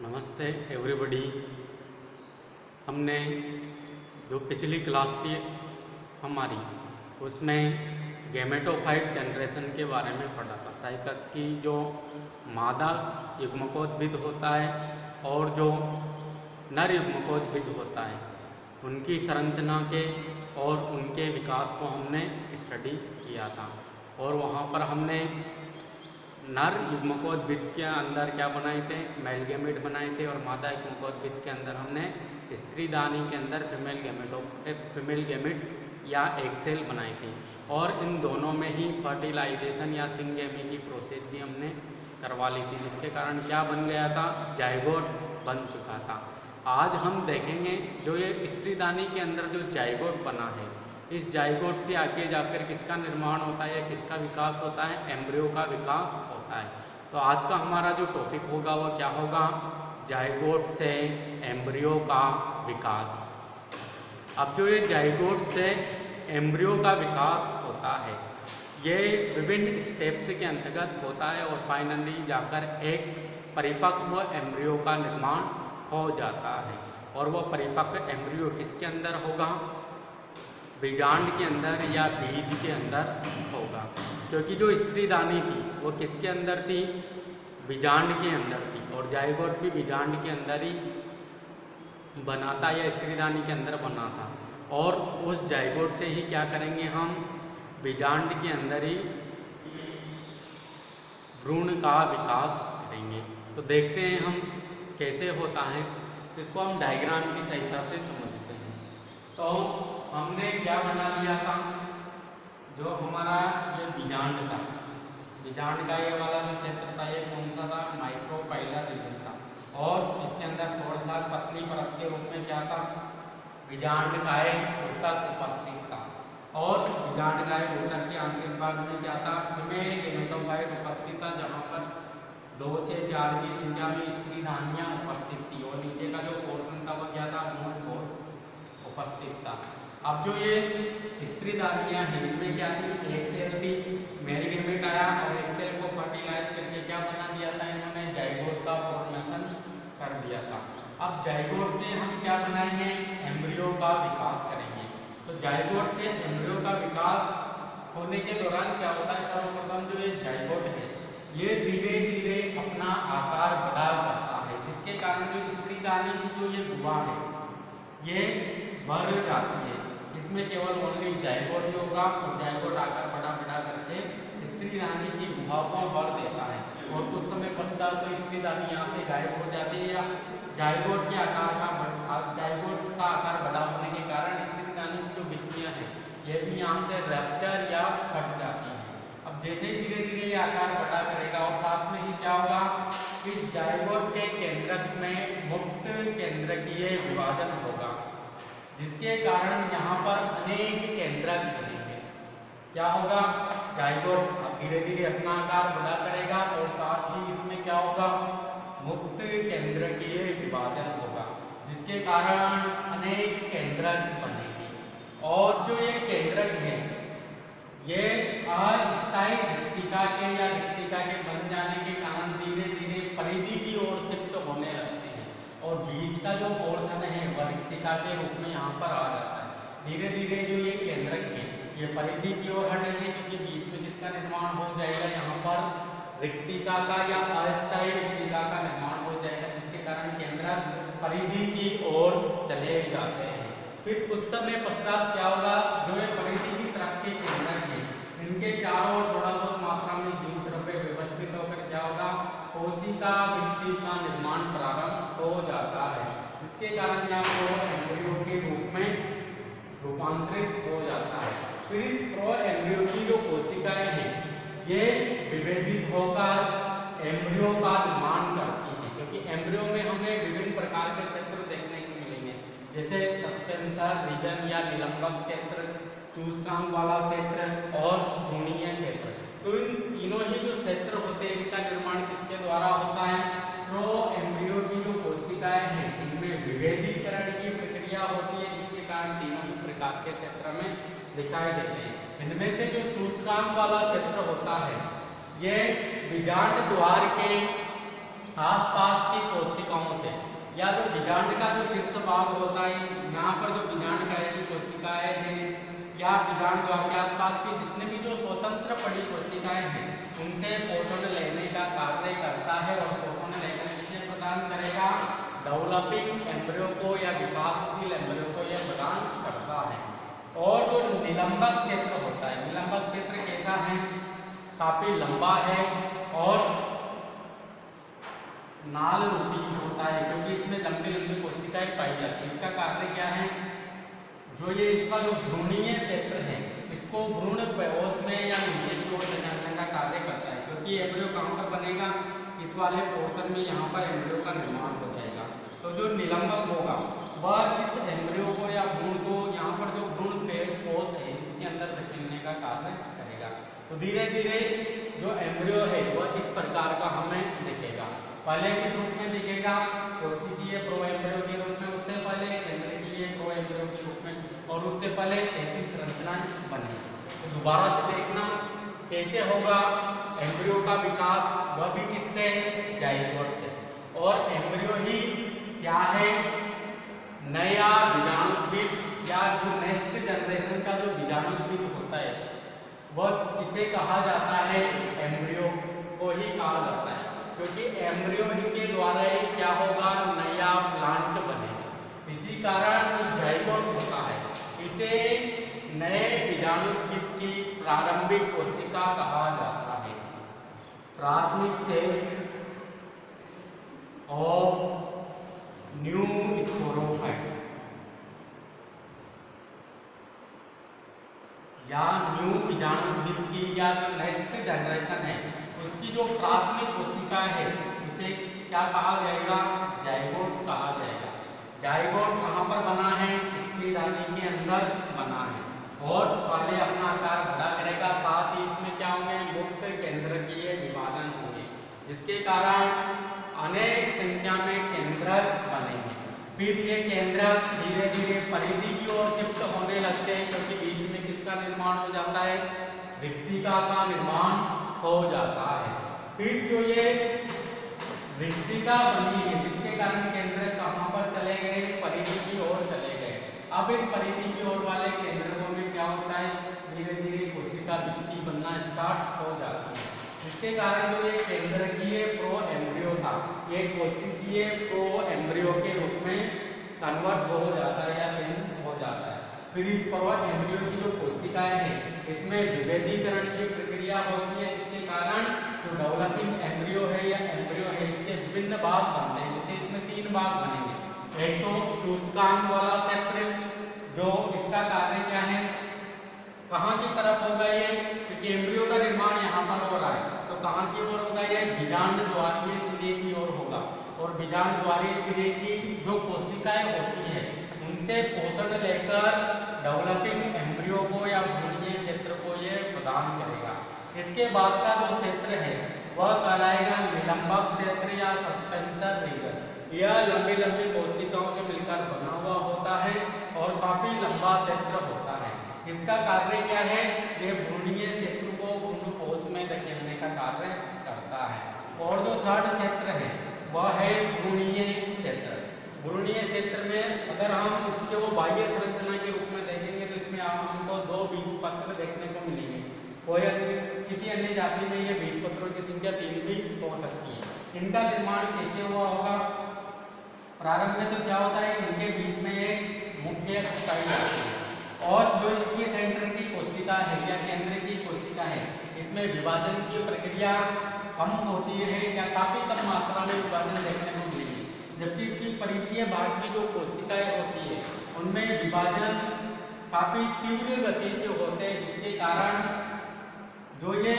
नमस्ते एवरीबॉडी। हमने जो पिछली क्लास थी हमारी उसमें गैमेटोफाइट जनरेशन के बारे में पढ़ा था। साइकस की जो मादा युग्मकोद्भिद होता है और जो नर युग्मकोद्भिद होता है उनकी संरचना के और उनके विकास को हमने स्टडी किया था। और वहाँ पर हमने नर युग्मकोद्भिद के अंदर क्या बनाए थे, मेल गैमेट बनाए थे, और मादा युग्मकोद्भिद के अंदर हमने स्त्रीदानी के अंदर फीमेल गैमेट्स या एग सेल बनाई थी। और इन दोनों में ही फर्टिलाइजेशन या सिंगेमी की प्रोसेस भी हमने करवा ली थी, जिसके कारण क्या बन गया था, जाइगोट बन चुका था। आज हम देखेंगे जो ये स्त्रीदानी के अंदर जो जाइगोट बना है, इस जाइगोट से आगे जाकर किसका निर्माण होता है या किसका विकास होता है, एम्ब्रियो का विकास होता है। तो आज का हमारा जो टॉपिक होगा वो क्या होगा, जाइगोट से एम्ब्रियो का विकास। अब जो ये जाइगोट से एम्ब्रियो का विकास होता है ये विभिन्न स्टेप्स के अंतर्गत होता है और फाइनली जाकर एक परिपक्व एम्ब्रियो का निर्माण हो जाता है। और वो परिपक्व एम्ब्रियो किसके अंदर होगा, बीजांड के अंदर या बीज के अंदर होगा। क्योंकि जो स्त्रीदानी थी वो किसके अंदर थी, बीजांड के अंदर थी, और जाइगोट भी बीजांड के अंदर ही बना था या स्त्रीदानी के अंदर बना था। और उस जाइगोट से ही क्या करेंगे, हम बीजांड के अंदर ही भ्रूण का विकास करेंगे। तो देखते हैं हम कैसे होता है, इसको हम डायग्राम की सहायता से समझते हैं। तो हमने क्या बना लिया था, जो हमारा ये बीजांड था, बीजांड का ये वाला जो क्षेत्र था ये कौन सा था, माइक्रोपाइलर रीजन था। और इसके अंदर थोड़ा सा पतली परत के रूप में क्या था, बीजांड का एक ऊतक उपस्थित था। और बीजांड का एक ऊतक के आंतरिक भाग में क्या था, फीमेल गैमेटोफाइट उपस्थित था, जहाँ पर 2 से 4 की संख्या में स्त्रीदानियां उपस्थित थी। और नीचे का जो पोर्शन था वो क्या था, मूल कोष उपस्थित था। अब जो ये स्त्रीदानियां हैं इनमें क्या थी, एक सेल थी, मेल गैमेट आया और एक सेल को फर्टिलाइज करके क्या बना दिया था, इन्होंने जाइगोट का फॉर्मेशन कर दिया था। अब जाइगोट से हम क्या बनाएंगे, एम्ब्रियो का विकास करेंगे। तो जाइगोट से एम्ब्रियो का विकास होने के दौरान क्या होता है, सर्वप्रथम जो ये जाइगोट है ये धीरे धीरे अपना आकार बढ़ा करता है, जिसके कारण जो स्त्रीदानी की जो ये गुहा है ये बढ़ जाती है। इसमें केवल ओनली जाइगोट ही होगा और जाइगोट आकार बढ़ा करके स्त्रीदानी की गुहा को भर देता है। और कुछ समय पश्चात तो स्त्रीदानी यहाँ से गायब हो जाती है, या जाइगोट के जाइगोट का आकार बढ़ा होने के कारण स्त्रीदानी की जो भित्तियाँ हैं ये भी यहाँ से रैप्चर या फट जाती है। अब जैसे धीरे धीरे ये आकार बढ़ा करेगा और साथ में ही क्या होगा, इस जाइगोट के केंद्रक में मुक्त केंद्रकीय विभाजन होगा, जिसके कारण यहाँ पर अनेक केंद्रक बनेंगे। क्या होगा, जाइगोट धीरे धीरे अपना आकार बढ़ा करेगा और साथ ही इसमें क्या होगा, मुक्त केंद्रकीय विभाजन होगा, जिसके कारण अनेक केंद्रक बनेंगे। और जो ये केंद्रक है ये अस्थायी रिक्तिका के या रिक्तिका के बन जाने के कारण धीरे धीरे परिधि की ओर शिफ्ट होने लगते हैं और बीच का जो पोर्शन है वह रिक्तिका के रूप में यहाँ पर आ जाता है। धीरे धीरे जो ये केंद्रक है ये परिधि की ओर हटेंगे, क्योंकि बीच में किसका निर्माण हो जाएगा, यहाँ पर रिक्तिका का या अस्थायी रिक्तिका का निर्माण हो जाएगा, जिसके कारण केंद्रक परिधि की ओर चले जाते हैं। फिर कुछ समय पश्चात क्या होगा, जो ये परिधि की तरफ के केंद्रक है इनके चारों ओर थोड़ा बहुत मात्रा में जीव द्रव्य व्यवस्थित होकर क्या होगा, कोशिका भित्ति का निर्माण प्रारंभ हो जाता है, जिसके कारण यहाँ प्रो एम्ब्रियो के रूप में रूपांतरित हो जाता है। फिर इस प्रो एम्ब्रियो की जो कोशिकाएं हैं ये विभेदित होकर एम्ब्रियो का निर्माण करती हैं, क्योंकि एम्ब्रियो में हमें विभिन्न प्रकार के क्षेत्र देखने को मिलेंगे, जैसे सस्पेंसर रीजन या निलंबक क्षेत्र, चूसकांक वाला क्षेत्र और भ्रूणीय क्षेत्र। तो इन तीनों ही जो क्षेत्र होते हैं इनका निर्माण किसके द्वारा होता है, प्रो एम्ब्रियो की जो कोशिकाएं हैं इनमें विभेदीकरण की प्रक्रिया होती है, जिसके कारण तीनों ही प्रकार के क्षेत्र में दिखाई देते हैं। इनमें से जो चूसकांक वाला क्षेत्र होता है ये बीजांड द्वार के आसपास की कोशिकाओं से, या जो बीजांड का जो शीर्ष भाग होता है, यहाँ पर जो बीजांड का की कोशिकाएं हैं या बीजांड द्वार के आसपास की जितने भी जो स्वतंत्र पड़ी कोशिकाएं हैं उनसे पोषण लेने का कार्य करता है, और पोषण लेकर किसे प्रदान करेगा? डेवलपिंग एम्ब्रियो को या विकासशील एम्ब्रियो को यह प्रदान करता है। और जो निलंबक क्षेत्र होता है, निलंबक क्षेत्र कैसा है? काफी लंबा है और नाल रूपी होता है, क्योंकि इसमें लंबी लंबी कोशिकाएं पाई जाती है। इसका कार्य क्या है? जो ये इसका जो भ्रूणीय क्षेत्र है इसको भ्रूण कोश में या नीचे की ओर ले जाने का कार्य करता है, क्योंकि एम्ब्रियो कहाँ पर बनेगा? इस वाले पोर्शन में यहाँ पर एम्ब्रियो का निर्माण हो जाएगा। तो जो निलंबक होगा वह इस एम्ब्रियो को या भ्रूण को यहाँ पर जो भ्रूण कोश है इसके अंदर धकेलने का कार्य करेगा। तो धीरे धीरे जो एम्ब्रियो है वह इस प्रकार का हमें दिखेगा। पहले किस रूप में दिखेगा? कोशिकीय प्रो एम्ब्रियो के रूप में, उससे पहले केंद्रकीय प्रो एम्ब्रियो के रूप में, और उससे पहले ऐसी संरचना बनेगी। तो दोबारा से देखना कैसे होगा एम्ब्रियो का विकास, वह भी किससे? जाइगोट से। और एम्ब्रियो ही क्या है? नया बीजाणुद्वीप या जो नेक्स्ट जनरेशन का जो बीजाणुद्वीप होता है वह किसे कहा जाता है? एम्ब्रियो को ही कहा जाता है, क्योंकि एम्ब्रियो ही के द्वारा ही क्या होगा? नया प्लांट बनेगा। इसी कारण जो जाइगोट होता है इसे नए बीजाणुद्वीप की प्रारंभिक कोशिका कहा जाता है। प्राथमिक सेल ऑफ न्यू स्पोरोफाइट या न्यू बीजाणुद्वीप की या जो नेक्स्ट जनरेशन है उसकी जो प्राथमिक कोशिका है उसे क्या कहा जाएगा? जाइगोट कहा जाएगा। जाइगोट कहाँ पर बना है? स्त्री रानी के अंदर बना है, और पहले अपना आकार बड़ा करेगा, साथ ही इसमें क्या होंगे? मुक्त केंद्रकीय विभाजन होंगे, जिसके कारण अनेक संख्या में केंद्रक बनेंगे। फिर ये केंद्रक धीरे धीरे परिधि की ओर शिफ्ट होने लगते हैं, क्योंकि बीच में किसका निर्माण हो जाता है? रिक्तिका का निर्माण हो जाता है। फिर जो ये रिक्तिका बनी है जिसके कारण केंद्रक कहाँ पर चले गए? परिधि की ओर चले गए। अब इन परिधि की ओर वाले केंद्रकों में क्या होता है? धीरे धीरे कोशिका भित्ति बनना स्टार्ट हो जाती है, जिसके कारण जो ये केंद्रकीय प्रो एम्ब्रियो था ये कोशिकीय प्रो एम्ब्रियो के रूप में कन्वर्ट हो जाता है या चेंज हो जाता है। फिर इस प्रो एम्ब्रियो की जो कोशिकाएं हैं इसमें विभेदीकरण की प्रक्रिया होती है, जिसके कारण जो डेवलपिंग एम्ब्रियो है या एम्ब्रियो है इसके विभिन्न भाग बनते हैं। जैसे इसमें 3 भाग बनेंगे। एक तो शुष्कांग वाला क्षेत्र, जो इसका कार्य क्या है? कहाँ की तरफ होगा ये? क्योंकि एम्ब्रियो का निर्माण यहाँ पर हो रहा है, तो कहाँ की ओर होगा ये? बीजांड द्वारीय सिरे की ओर होगा। और बीजांड द्वारीय सिरे की जो कोशिकाएं होती है उनसे पोषण लेकर डेवलपिंग एम्ब्रियो को या भ्रूणीय क्षेत्र को ये प्रदान करेगा। इसके बाद का जो क्षेत्र है वह कहलाएगा निलंबक क्षेत्र या सस्पेंसर रीजन। यह लंबी लंबी कोशिकाओं से मिलकर बना हुआ होता है और काफी लंबा क्षेत्र होता है। इसका कार्य क्या है? ये भ्रूणीय क्षेत्र को भ्रूणकोश में धकेलने का कार्य करता है। और जो थर्ड क्षेत्र है वह है भ्रूणीय क्षेत्र। भ्रूणीय क्षेत्र में अगर हम उसके वो बाह्य संरचना के रूप में देखेंगे तो इसमें हमको 2 बीजपत्र देखने को मिलेंगे। कोई किसी अन्य जाति में ये बीजपत्रों की संख्या 3 भी हो सकती है। इनका निर्माण कैसे हुआ होगा? प्रारंभ में तो क्या होता है? इनके बीच में एक मुख्य पाई जाती है, और जो इसकी सेंटर की कोशिका है या केंद्र की कोशिका है इसमें विभाजन की प्रक्रिया कम होती है या काफी कम मात्रा में विभाजन देखने को मिलेगी। जबकि इसकी परिधीय भाग की जो कोशिकाएं होती है उनमें विभाजन काफी तीव्र गति से होते हैं, जिसके कारण जो ये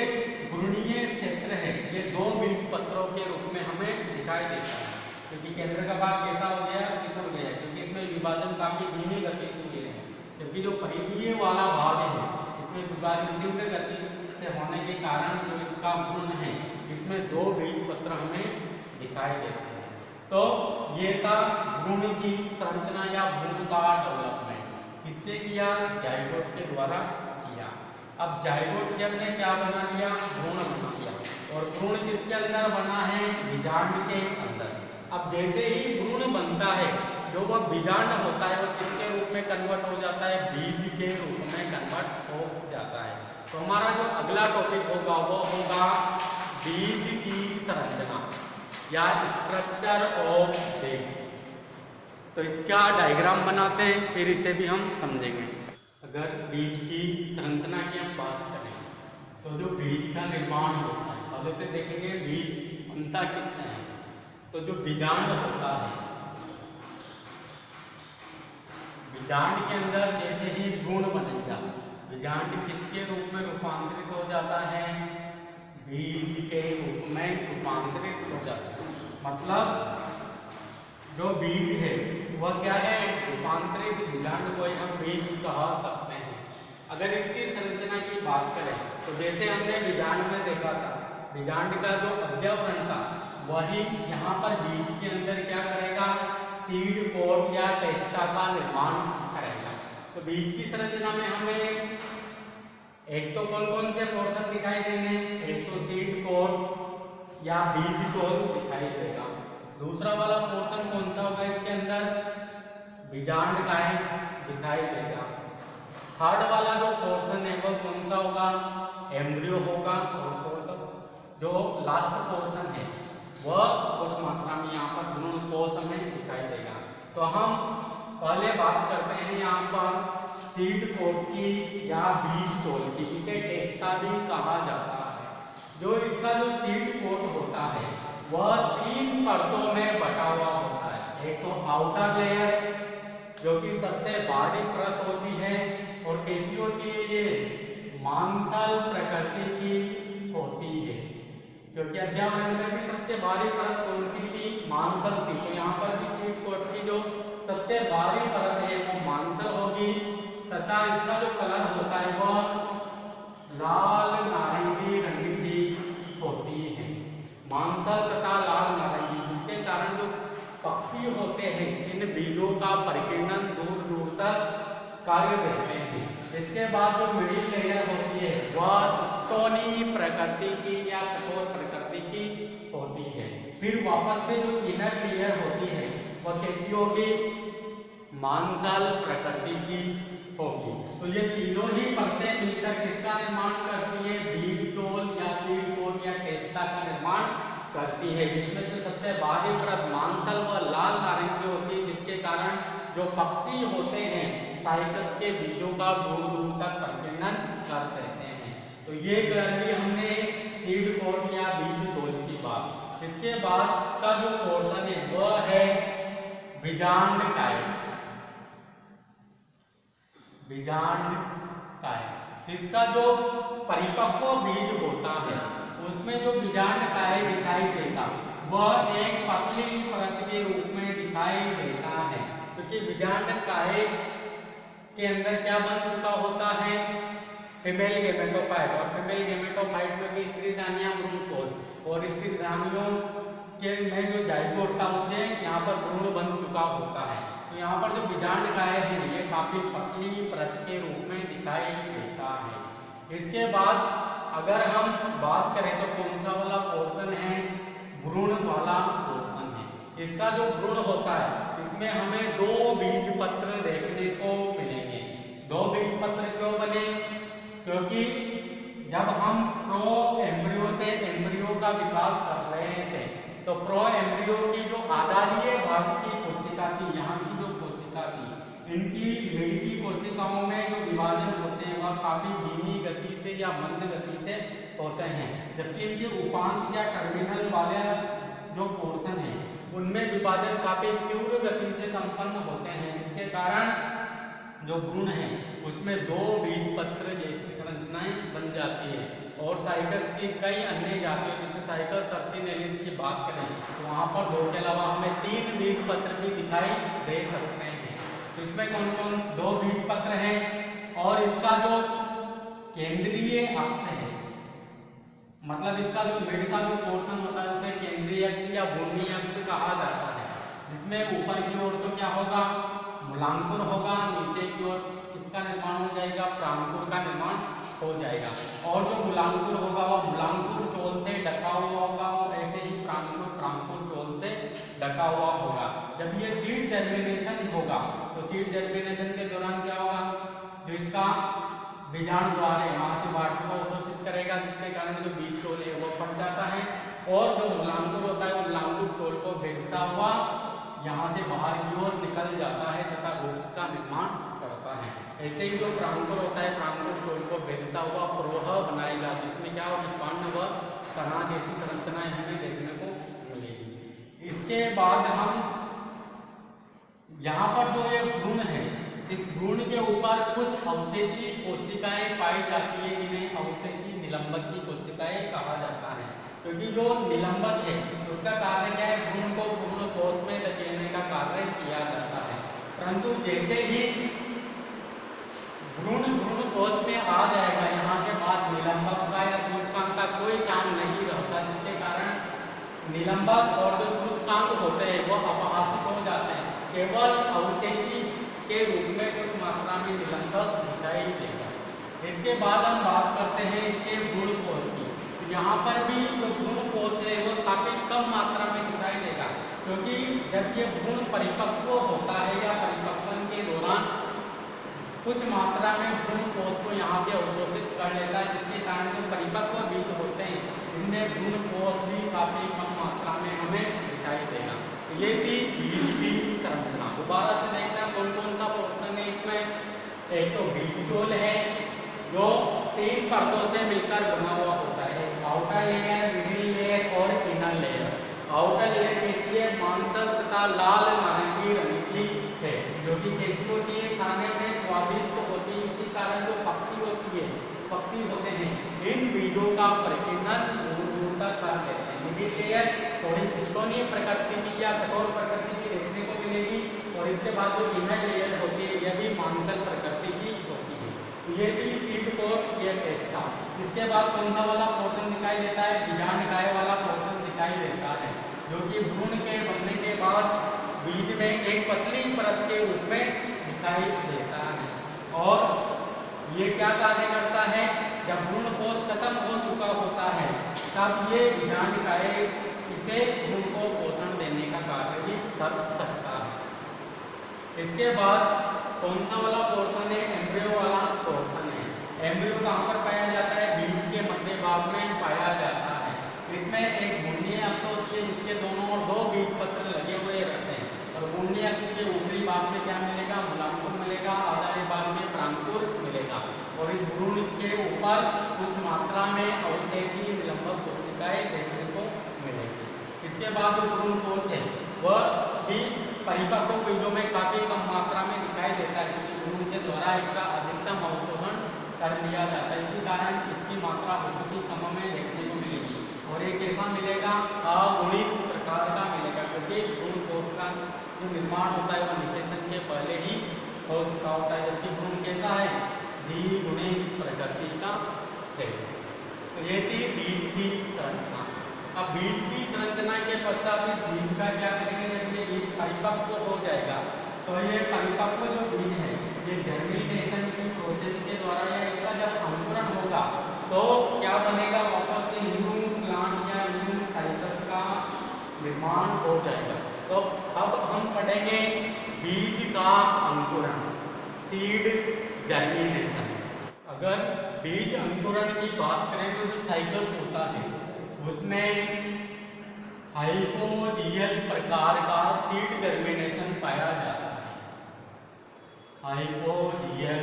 भ्रूणीय क्षेत्र है ये 2 बीजपत्रों के रूप में हमें दिखाई देता है। क्योंकि केंद्र का भाग कैसा हो गया? सिकुड़ गया, क्योंकि इसमें विभाजन काफी धीमी गति से हुए हैं। जबकि जो परिधीय वाला भाग है इसमें विभाजन तीव्र गति से होने के कारण जो इसका भ्रूण है इसमें 2 बीजपत्र हमें दिखाई देते हैं। तो ये था भ्रूण की संरचना या भ्रूण का डेवलपमेंट। किससे किया? जाइगोट के द्वारा किया। अब जाइगोट से हमने क्या बना लिया? भ्रूण बना लिया। और भ्रूण किसके अंदर बना है? बीजांड के अंदर। अब जैसे ही भ्रूण बनता है, जो वह बीजांड होता है वो किसके रूप में कन्वर्ट हो जाता है? बीज के रूप में कन्वर्ट हो जाता है। तो हमारा जो अगला टॉपिक होगा वो होगा बीज की संरचना या स्ट्रक्चर ऑफ सीड। तो इसका डायग्राम बनाते हैं, फिर इसे भी हम समझेंगे। अगर बीज की संरचना की हम बात करें तो जो बीज का निर्माण होता है, पहले से देखेंगे बीज बनता किससे है। तो जो बीजांड होता है, बीजांड के अंदर जैसे ही भ्रूण बनेगा, बीजांड किसके रूप में रूपांतरित हो जाता है? बीज के रूप में रूपांतरित हो जाता है। मतलब जो बीज है वह क्या है? रूपांतरित बीजांड को हम बीज कह सकते हैं। अगर इसकी संरचना की बात करें तो जैसे हमने बीजांड में देखा था, बीजांड का जो अध्यवरण था वही यहाँ पर बीज के अंदर क्या करेगा? सीड कोट या टेस्टा का निर्माण करेगा। तो बीज की संरचना में हमें एक तो कौन कौन से पोर्शन दिखाई देंगे? एक तो सीड कोट या बीज कोट दिखाई देगा। दूसरा वाला पोर्शन कौन सा होगा इसके अंदर? बीजांड का है, दिखाई देगा। थर्ड वाला जो पोर्शन है वह कौन सा होगा? एम्ब्रियो होगा। और जो लास्ट पोर्शन है वह कुछ मात्रा में यहाँ पर भ्रूण कोश हमें दिखाई देगा। तो हम पहले बात करते हैं यहाँ पर सीड कोट की या बीज तोल की। इसे टेस्टा भी कहा जाता है। जो इसका जो सीड कोट होता है वह 3 परतों में बटा हुआ होता है। एक तो आउटर लेयर जो कि सबसे बाहरी परत होती है, और कैसी होती है ये? मांसल प्रकृति की होती है, क्योंकि अध्ययन में भी सबसे बाहरी परत कौन सी थी? मांसल थी। तो यहाँ पर भी सीड कोट की जो सबसे बाहरी परत है वो मांसल होगी, तथा इसका जो कलर होता है वह लाल नारंगी रंग की होती है। मांसल तथा लाल नारंगी, जिसके कारण जो पक्षी होते हैं इन बीजों का परिकीर्णन दूर दूर तक कार्य करते हैं। इसके बाद जो मिडिल लेयर होती है वह स्टोनी प्रकृति की या कठोर प्रकृति की होती है। फिर वापस से जो इनर लेयर होती है वह कैसी होगी? मांसल प्रकृति की होगी। तो ये तीनों ही परतें मिलकर किसका निर्माण करती है? बीज तोल या सीड कोट या टेस्टा का निर्माण करती है, जिसमें से सबसे बाहरी परत मांसल व लाल नारंगी होती है, जिसके कारण जो पक्षी होते हैं साइकस के बीजों का दूर दूर तक परिकीर्णन कर देते हैं। तो ये कर ली हमने सीड कोट या बीज तोल की बात। इसके बाद का जो पोर्शन है वह है बीजांड कायम। बीजांड कायम, इसका जो परिपक्व बीज होता है उसमें जो बीजांड काय दिखाई देता वह एक पतली परत के रूप में दिखाई देता है, क्योंकि बीजांड काय के अंदर क्या बन चुका होता है? फीमेल गेमेटोफाइट, और फीमेल गेमेटोफाइट में भी स्त्रीदानियां भ्रूणकोश, और स्त्रीदानियों के में जो जाइगोट था उससे यहाँ पर भ्रूण बन चुका होता है। तो यहाँ पर जो बीजांड काय है ये काफी पतली परत के रूप में दिखाई देता है। इसके बाद अगर हम बात करें तो कौन सा वाला पोर्शन है? भ्रूण वाला पोर्शन है। इसका जो भ्रूण होता है इसमें हमें 2 बीज पत्र देखने को मिलेंगे। 2 बीज पत्र क्यों बने? क्योंकि जब हम प्रो एम्ब्रियो से एम्ब्रियो का विकास कर रहे थे तो प्रो एम्ब्रियो की जो आधारीय भाग की कोशिका थी, यहाँ की जो कोशिका थी, इनकी रीढ़ की कोशिकाओं में जो विभाजन होते हैं वह काफी धीमी गति से या मंद गति से होते हैं, जबकि इनके उपांत या टर्मिनल वाले जो पोर्शन है उनमें विभाजन काफी तीव्र गति से संपन्न होते हैं, जिसके कारण जो भ्रूण है उसमें 2 बीज पत्र जैसी संरचनाएं बन जाती है। और साइकस की कई अन्य जातियों जैसे साइकस सर्सिनेलिस की बात करें तो वहाँ पर 2 के अलावा हमें 3 बीज पत्र भी दिखाई दे सकते हैं। तो इसमें कौन कौन 2 बीज पत्र हैं? और इसका जो केंद्रीय अक्ष है, मतलब इसका जो मिड का जो पोर्शन होता है उसे केंद्रीय अक्ष या भूमि अक्ष कहा जाता है, जिसमें ऊपर की ओर तो क्या होगा? मूलांकुर होगा, नीचे की ओर किसका निर्माण हो जाएगा, प्रांकुर का निर्माण हो जाएगा। और जो मूलांकुर होगा वो मूलांकुर चोल से ढका हुआ होगा, और ऐसे ही प्रांकुर चोल से ढका हुआ होगा। जब ये सीड जर्मिनेशन होगा तो सीड जर्मिनेशन के दौरान क्या होगा, जो इसका बीजाणु द्वार है वहां से वायु को अवशोषित करेगा, जिसके कारण जो बीज चोल है वो फट जाता है, और जो मूलांकुर होता है वो मूलांकुर चोल को भेजता हुआ यहाँ से बाहर की ओर निकल जाता है तथा रूट्स का निर्माण करता है। ऐसे ही जो प्रांकुर होता है प्रांकुर चोल को भेजता हुआ प्रोह बनाएगा, जिसमें क्या होगी, पर्ण व तना जैसी संरचनाएं हमें देखने को मिलेगी। इसके बाद हम यहाँ पर जो ये भ्रूण है, इस भ्रूण के ऊपर कुछ अवशेषी कोशिकाएं पाई जाती है, जिन्हें अवशेषी निलंबक की कोशिकाएं कहा जाता है। क्योंकि जो निलंबक है उसका कार्य क्या है, भ्रूण को भ्रूण कोश में धकेलने का कार्य किया जाता है। परंतु जैसे ही भ्रूण कोश में आ जाएगा, यहाँ के बाद निलंबक का या चूसकांक का कोई काम नहीं रहता, जिसके कारण निलंबक और जो चूसकांक होते हैं वो अपहासित हो जाते हैं। केवल अवशेषी के रूप में कुछ मात्रा में निलंबक दिखाई देगा। इसके बाद हम बात करते हैं इसके भ्रूण कोश की। तो यहाँ पर भी जो भ्रूण कोश है वो काफी कम मात्रा में दिखाई देगा, क्योंकि जब ये भ्रूण परिपक्व होता है या परिपक्वन के दौरान कुछ मात्रा में भ्रूण कोश को यहाँ से अवशोषित कर लेता है, जिसके कारण जो परिपक्व बीज होते हैं इनमें भ्रूण कोश भी काफी कम मात्रा में हमें दिखाई देगा। ये थी बीज की संरचना। दोबारा से देखते हैं कौन कौन सा पोर्शन है इसमें। एक तो बीज चोल है जो 3 परतों से मिलकर बना हुआ होता है, आउटर लेयर, मिडिल लेयर और इनर लेयर। आउटर लेयर कैसी है, मांसल तथा लाल नारंगी रंग की है, जो कि कैसी होती है, खाने में स्वादिष्ट होती है। इसी कारण जो पक्षी होते हैं इन बीजों का प्रकीर्णन दूर तक कर देते हैं। मिडिल लेयर थोड़ी स्टोनी प्रकृति की या कठोर प्रकृति की देखने को मिलेगी, और इसके बाद जो इनर लेयर होती है यह भी मांसल प्रकृति की होती है। तो ये भी सीड कोश ये टेस्ट था। इसके बाद कौन सा वाला पोर्शन दिखाई देता है, बीजांडकाय वाला पोर्शन दिखाई देता है, जो कि भ्रूण के बनने के बाद बीज में एक पतली परत के रूप में दिखाई देता है। और ये क्या कार्य करता है, जब भ्रूण कोश खत्म हो चुका होता है तब ये बीजांडकाय इसे भ्रूण को पोषण देने का कार्य भी कर सकता है। इसके बाद कौन सा वाला पोर्शन है, एम्ब्रियो वाला पोर्शन है। एम्ब्रियो कहाँ पर पाया जाता है, बीज के मध्य भाग में पाया जाता है। इसमें एक मुंडीय अक्ष होती है जिसके दोनों ओर 2 बीज पत्र लगे हुए रहते हैं, और मुंडीय अक्ष के ऊपरी भाग में क्या मिलेगा, मूलांकुर मिलेगा, आधारी भाग में प्रांकुर मिलेगा, और इस भ्रूण के ऊपर कुछ मात्रा में अवशेषी निलंबक कोशिकाएं देखने को मिलेगी। इसके बाद जो भ्रूण कोश है वह भी परिपक्व बीजों में काफी कम मात्रा में दिखाई देता है, क्योंकि भ्रूण के द्वारा इसका अधिकतम अवशोषण कर लिया जाता है। इसी कारण इसकी मात्रा बहुत ही कम में देखने को मिलेगी, और एक ऐसा मिलेगा अगुणित प्रकार का मिलेगा, क्योंकि भ्रूण कोश का जो निर्माण होता है वह निषेचन के पहले ही हो चुका होता है, जबकि भ्रूण कैसा है, द्विगुणित प्रकृति का है। तो ये थी बीज की संरचना। अब बीज की संरचना के पश्चात इस बीज का क्या करेंगे, जब ये बीज परिपक्व हो जाएगा तो ये परिपक्व जो बीज है ये जर्मिनेशन की प्रोसेस के द्वारा या इसका जब अंकुरण होगा तो क्या बनेगा, वापस से न्यू प्लांट या न्यू साइकस का निर्माण हो जाएगा। तो अब हम पढ़ेंगे बीज का अंकुरण, सीड जर्मिनेशन। अगर बीज अंकुरण की बात करें तो जो साइकस होता है उसमें हाइपोजियल प्रकार का सीड जर्मिनेशन पाया जाता है। Hypogeal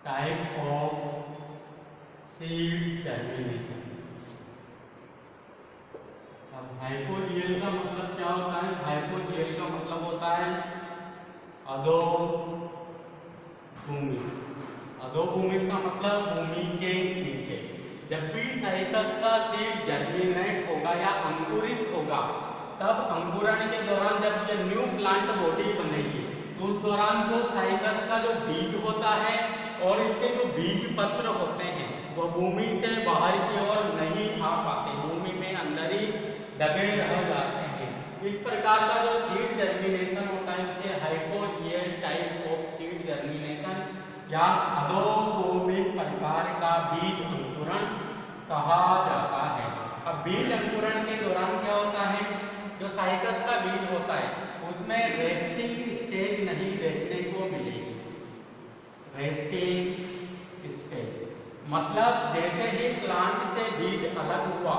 type of seed germination. अब हाइपोजियल का मतलब क्या होता है, हाइपोजियल का मतलब होता है अधोभूमिक। अधोभूमिक का मतलब भूमि के नीचे। जब भी साइकस का सीड जर्मिनेट होगा या अंकुरित होगा तब अंकुरण के दौरान जब ये न्यू प्लांट बॉडी बनेगी तो उस दौरान जो साइकस का जो बीज होता है और इसके जो बीज पत्र होते हैं वह भूमि से बाहर की ओर नहीं आ पाते, भूमि में अंदर ही दबे रह जाते हैं। इस प्रकार का जो सीड जर्मिनेशन होता है उसे हाइपोजियल टाइप ऑफ या अधोभूमिक परिवार का बीज अंकुरण कहा जाता है। अब बीज अंकुरण के दौरान क्या होता है, जो साइकस का बीज होता है उसमें रेस्टिंग स्टेज नहीं देखने को मिलेगी। रेस्टिंग स्टेज मतलब जैसे ही प्लांट से बीज अलग हुआ,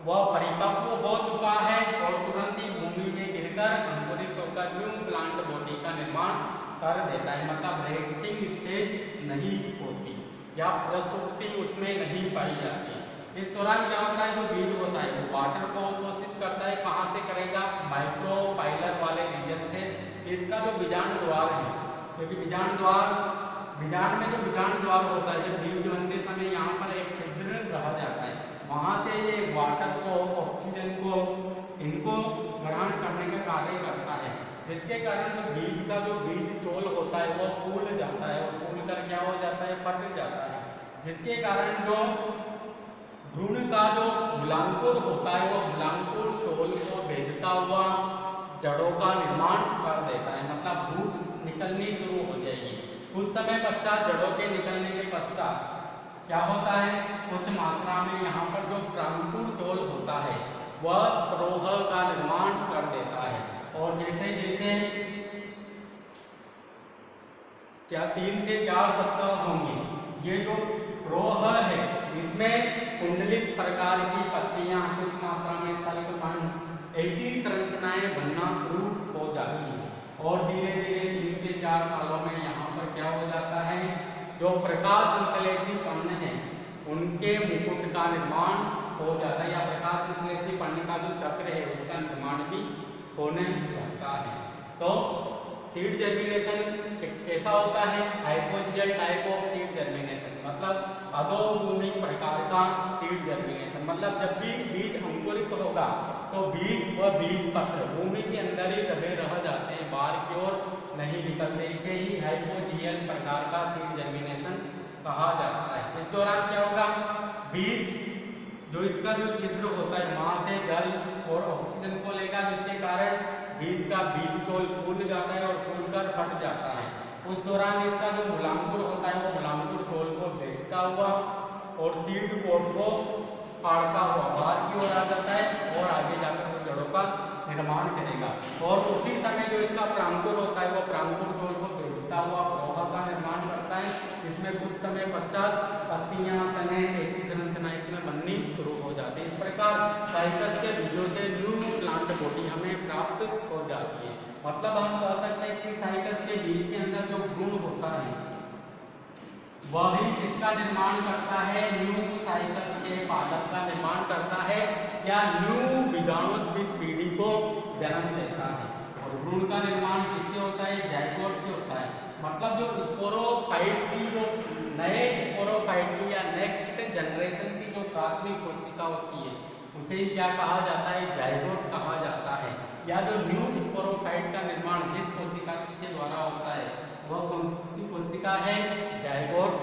वह परिपक्व हो चुका है और तुरंत ही भूमि में गिरकर अंकुरित होकर न्यू प्लांट बॉडी का निर्माण कर देता है। मतलब रेस्टिंग स्टेज नहीं होती या प्रसुप्ति उसमें नहीं पाई जाती। इस दौरान क्या होता है, जो बीज होता है वो वाटर को अवशोषित करता है। कहाँ से करेगा, माइक्रोपाइलर वाले रीजन से। इसका जो बीजांड द्वार है, क्योंकि बीजांड में जो बीजांड द्वार होता है, जब बीज बनते समय यहाँ पर एक छिद्र रह जाता है, वहाँ से ये वाटर को, ऑक्सीजन को, इनको ग्रहण करने का कार्य करता है, जिसके कारण जो बीज का जो बीज चोल होता है वो फूल जाता है और फूल कर क्या हो जाता है, फट जाता है, जिसके कारण जो भ्रूण का जो मूलांकुर होता है वो मूलांकुर चोल को भेजता हुआ जड़ों का निर्माण कर देता है। मतलब रूट्स निकलनी शुरू हो जाएगी। कुछ समय पश्चात जड़ों के निकलने के पश्चात क्या होता है, कुछ मात्रा में यहाँ पर जो प्रांकुर चोल होता है वह प्रोह का निर्माण कर देता है। और जैसे जैसे 3 से 4 सप्ताह होंगे, ये जो प्रोह है इसमें कुंडलित प्रकार की पत्तियां, कुछ मात्रा में सल्कखंड, ऐसी संरचनाएं बनना शुरू हो जाती हैं। और धीरे धीरे 3 से 4 सालों में यहाँ पर क्या हो जाता है, जो प्रकाश संश्लेषी पर्ण है उनके मुकुट का निर्माण हो जाता है, या प्रकाश संश्लेषी पर्ण का जो चक्र है उसका निर्माण भी होने लगता है। तो सीड जर्मिनेशन कैसा होता है, hypogeal type of seed germination, मतलब अधोभूमिक प्रकार का सीड जर्मिनेशन। मतलब जब भी बीज अंकुरित होगा तो बीज व बीज पत्र भूमि के अंदर ही दबे रह जाते हैं, बाहर की ओर नहीं निकलते। इसे ही हाइपोजियल प्रकार का सीड जर्मिनेशन कहा जाता है। इस दौरान क्या होगा, बीज जो इसका जो छिद्र होता है वहां से जल और ऑक्सीजन को लेगा, जिसके कारण बीज का बीज चोल फूल जाता है और फूलकर फट जाता है। उस दौरान इसका जो मूलांकुर होता है वो मूलांकुर चोल को भेजता हुआ और सीड कोट को फाड़ता हुआ बाहर की ओर आ जाता है और आगे जाकर वो जड़ों का निर्माण करेगा। और उसी समय जो इसका प्रांकुर होता है वो प्रांकुर चोल को भेजता हुआ प्रोह का निर्माण करता है। इसमें कुछ समय पश्चात पत्तियां, तने, ऐसी संरचना इसमें बननी शुरू हो जाती है। इस प्रकार साइकस के बीजों से न्यू प्लांट बॉडी हमें प्राप्त हो जाती है। मतलब हम कह सकते हैं कि साइकस के बीज के अंदर जो भ्रूण होता है वही किसका निर्माण करता है, न्यू साइकस के पादप का निर्माण करता है या न्यू बीजाणुोत्पीत पीढ़ी को जन्म देता है। और भ्रूण का निर्माण किससे होता है, जाइगोट से होता है। मतलब जो स्पोरोफाइट की, जो नए स्पोरोफाइट की या नेक्स्ट जनरेशन की जो प्राथमिक कोशिका होती है उसे ही क्या कहा जाता है, जाइगोट कहा जाता है। या जो न्यू स्पोरोफाइट का निर्माण जिस कोशिका के द्वारा होता है वह कौन सी कोशिका है, जाइगोट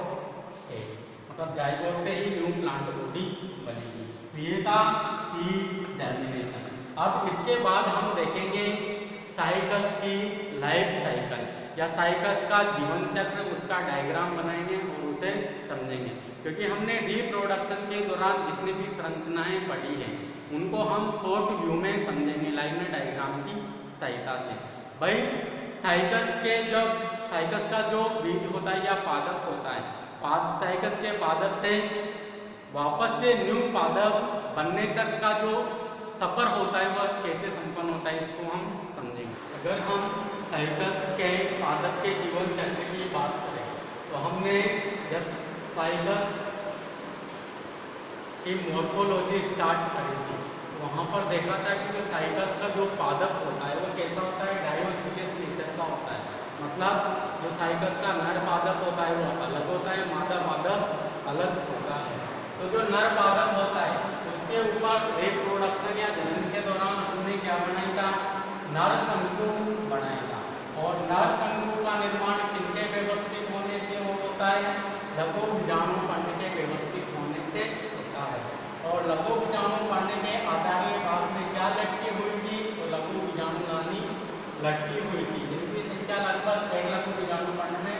है। मतलब जाइगोट से ही न्यू प्लांट बॉडी बनेगी। तो ये था सीड जर्मिनेशन। अब इसके बाद हम देखेंगे साइकस की लाइफ साइकिल या साइकस का जीवन चक्र, उसका डायग्राम बनाएंगे और उसे समझेंगे। क्योंकि हमने रिप्रोडक्शन के दौरान जितनी भी संरचनाएं पढ़ी हैं उनको हम शॉर्ट व्यू में समझेंगे लाइनर डायग्राम की सहायता से। भाई साइकस का जो बीज होता है या पादप होता है, साइकस के पादप से वापस से न्यू पादप बनने तक का जो सफर होता है वह कैसे संपन्न होता है, इसको हम समझेंगे। अगर हम साइकस के पादप के जीवन चक्र की बात करें तो हमने जब साइकस की मॉर्फोलॉजी स्टार्ट करी थी तो वहाँ पर देखा था कि जो साइकस का जो पादप होता है वो कैसा होता है, डायोसियस नेचर का होता है। मतलब जो साइकस का नर पादप होता है वो अलग होता है, मादा पादप अलग होता है। तो जो नर पादप होता है उसके ऊपर रिप्रोडक्शन या जनन के दौरान हमने क्या बनाया था, नर शंकु बनाया था। और नर शंकु का निर्माण किनके व्यवस्थित होने से वो होता है, लघु बीजाणु पर्ण के व्यवस्थित होने से होता है। और लघु बीजाणु पर्ण के आधारी भाग में क्या लटकी हुई थी, तो लघु बीजाणु नानी लटकी हुई थी, जिनकी संख्या लगभग 1 लघु बीजाणु पर्ण में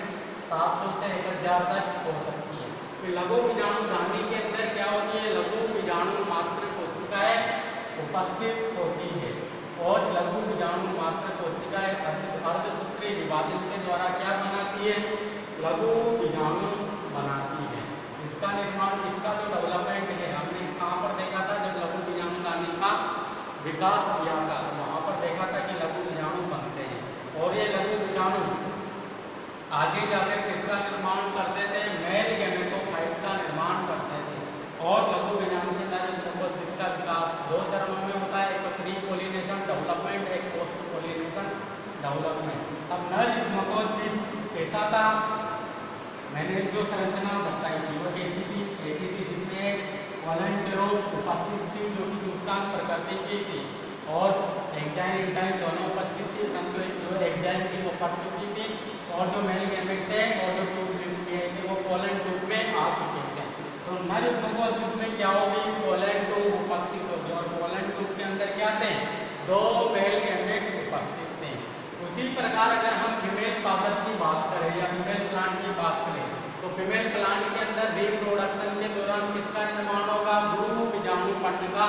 700 से 1000 तक हो सकती है। फिर लघु बीजाणु दानी के अंदर क्या होती है, लघु बीजाणु मात्र कोशिकाएं उपस्थित होती है और लघु बीजाणु मात्र कोशिकाएं अर्धसूत्री विभाजन के द्वारा क्या बनाती है, लघु बीजाणु बनाती है। इसका निर्माण, इसका जो डेवलपमेंट है हमने कहाँ पर देखा था, जब लघु बीजाणु दानी का विकास किया था वहाँ पर देखा था कि लघु बीजाणु बनते हैं और ये लघु बीजाणु आगे जाकर किसका निर्माण करते थे, मेल गैमेटोफाइट का निर्माण करते थे। और लघु बीजाणु से नर युग्मकोद्भिद का विकास 2 चरणों में होता है, एक तो प्री पोलिनेशन डेवलपमेंट, एक पोस्ट पोलिनेशन डेवलपमेंट। अब नर युग्मकोद्भिद कैसा था, मैंने जो संरचना बताई थी वो ऐसी थी जिसमें वॉलंटियरों उपस्थित थी जो कि चूसकान प्रकृति की थी और एक्जाइन इंटाइन दोनों उपस्थित थी, परंतु जो एक्जाइन थी वो कट चुकी थी और जो मेल गैमेट थे और जो ट्यूब थे वो पोलन ट्यूब में आ चुके थे। तो नर युग्मकोद्भिद में क्या होगी, पोलन ट्यूब उपस्थित होगी और पोलन ट्यूब के अंदर क्या थे, 2 मेल गैमेट उपस्थित थे। उसी प्रकार अगर हम फीमेल पादप की बात करें या फीमेल प्लांट की बात करें तो फीमेल प्लांट के अंदर रिप्रोडक्शन के दौरान किसका निर्माण होगा, गुरु बीजाणु पर्ण का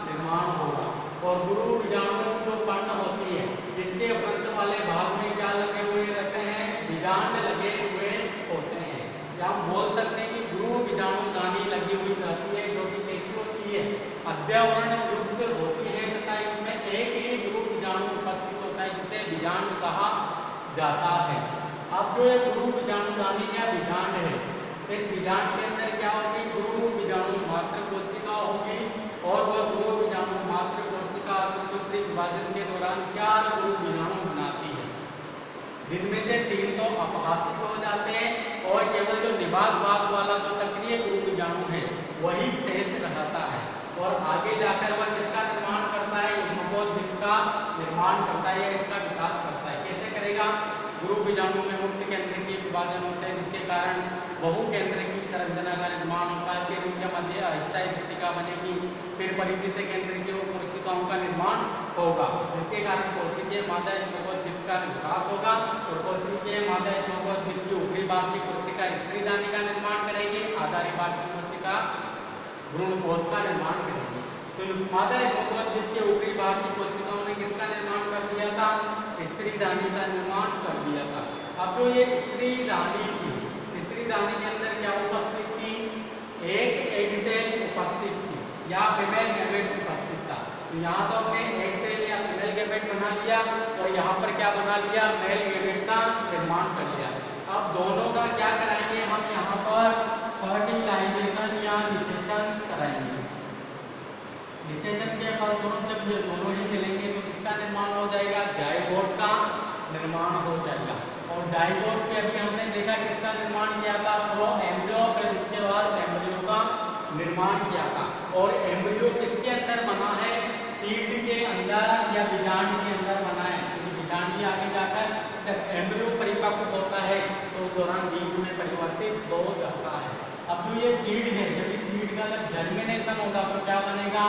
निर्माण होगा। और गुरु बीजाणु जो पर्ण होती है इसके फ्रंट वाले भाग में क्या लगे हुए रहते हैं, बीजांड लगे हुए होते हैं। या हम बोल सकते हैं कि गुरु बीजाणु दानी लगी हुई रहती है जो कि कैसी होती है, अध्यावरण युक्त होती है तथा इसमें एक ही गुरु बीजाणु उपस्थित होता है जिसे बीजांड कहा जाता है। अब जो ये गुरु बीजाणु दानी या बीजांड है, इस बीजांड के अंदर क्या होगी, गुरु बीजाणु मात्र कोशिका होगी और वह गुरु बीजाणु मात्र कोशिका अर्धसूत्री विभाजन के दौरान 4 गुरु बीजाणु बनाती है, जिनमें से 3 तो अपहासिक हो जाते हैं और केवल जो निभाग भाग वाला जो सक्रिय गुरु बीजाणु है वही शेष रहता है। और आगे जाकर वह किसका निर्माण करता है, युग्मकोद्भिद का निर्माण करता है या इसका विकास करता है। कैसे करेगा, गुरु बीजाणु में मुक्त केंद्रीय विभाजन होते हैं जिसके कारण बहु केंद्रीय संरचना का निर्माण होता है, फिर उनके मध्य अस्थायी पट्टिका बनेगी, फिर परिधि से केंद्रीय कोशिकाओं का निर्माण होगा जिसके कारण कोशिकीय मादा युग्मकोद्भिद का विकास होगा और कोशिकीय मादा युग्मकोद्भिद की ऊपरी भाग की कोशिका स्त्री दानी का निर्माण करेगी, आधारी भाग की कोशिका भ्रूण कोश का निर्माण करेगी। तो मादा युग्मकोद्भिद के ऊपरी भाग की कोशिकाओं ने किसका निर्माण कर दिया था, स्त्री दानी का निर्माण कर दिया था। अब जो ये स्त्री दानी थी, स्त्री दानी के अंदर क्या उपस्थित थी, एक एग सेल उपस्थित थी या फीमेल गैमेट उपस्थित था। तो यहाँ तो हमने एग सेल या फीमेल गैमेट बना लिया और यहाँ पर क्या बना लिया, मेल गैमेट का निर्माण कर लिया। अब दोनों का क्या कराएंगे, हम यहाँ पर फर्टिलाइजेशन या निषेचन कराएंगे। निषेचन के फलस्वरूप जब ये दोनों ही मिलेंगे तो किसका निर्माण हो जाएगा, जाइगोट का निर्माण हो जाएगा। और जाइगोट से अभी हमने देखा किसका निर्माण किया था, वो एम्ब्रियो, फिर उसके बाद एम्ब्रियो का निर्माण किया था। और एम्ब्रियो किसके अंदर बना है, सीड के अंदर या बीजांड के अंदर बना है, क्योंकि बीजांड भी आगे जाकर जब एम्ब्रियो परिपक्व होता है तो उस दौरान बीज में परिवर्तित हो जाता है। अब जो ये सीड है, जब इस सीड का जब जर्मिनेशन होगा तो क्या बनेगा,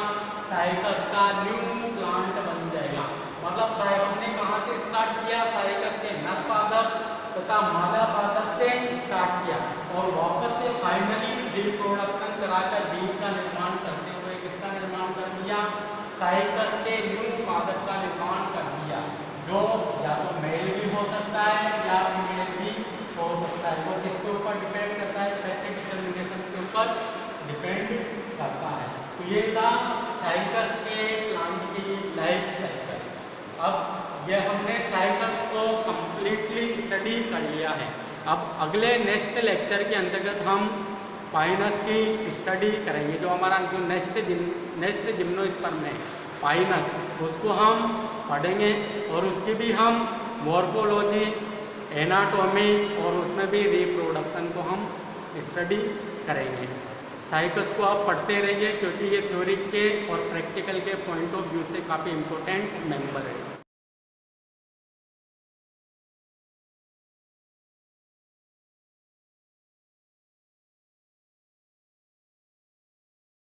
साइकस का न्यू प्लांट बन जाएगा। मतलब हमने कहाँ से स्टार्ट किया, साइकस के नर पादप तथा मादा पादप से स्टार्ट किया और वापस से फाइनली रिप्रोडक्शन कराकर बीज का निर्माण करते हुए किसका निर्माण कर दिया, साइकस के न्यू पादप का निर्माण कर दिया, जो या तो मेल भी हो सकता है या फीमेल भी हो सकता है। वो किसके ऊपर डिपेंड करता है, सेक्स डिटरमिनेशन के ऊपर डिपेंड करता है। तो ये था साइकस के प्लांट की लाइफ साइकिल। अब ये हमने साइकस को कंप्लीटली स्टडी कर लिया है। अब अगले नेक्स्ट लेक्चर के अंतर्गत हम पाइनस की स्टडी करेंगे, जो हमारा जो नेक्स्ट जिम्नोस्पर्म है पाइनस, उसको हम पढ़ेंगे और उसकी भी हम मॉर्फोलॉजी, एनाटॉमी और उसमें भी रिप्रोडक्शन को हम स्टडी करेंगे। साइकस को आप पढ़ते रहिए क्योंकि ये थ्योरी के और प्रैक्टिकल के पॉइंट ऑफ व्यू से काफ़ी इम्पोर्टेंट मेंबर है।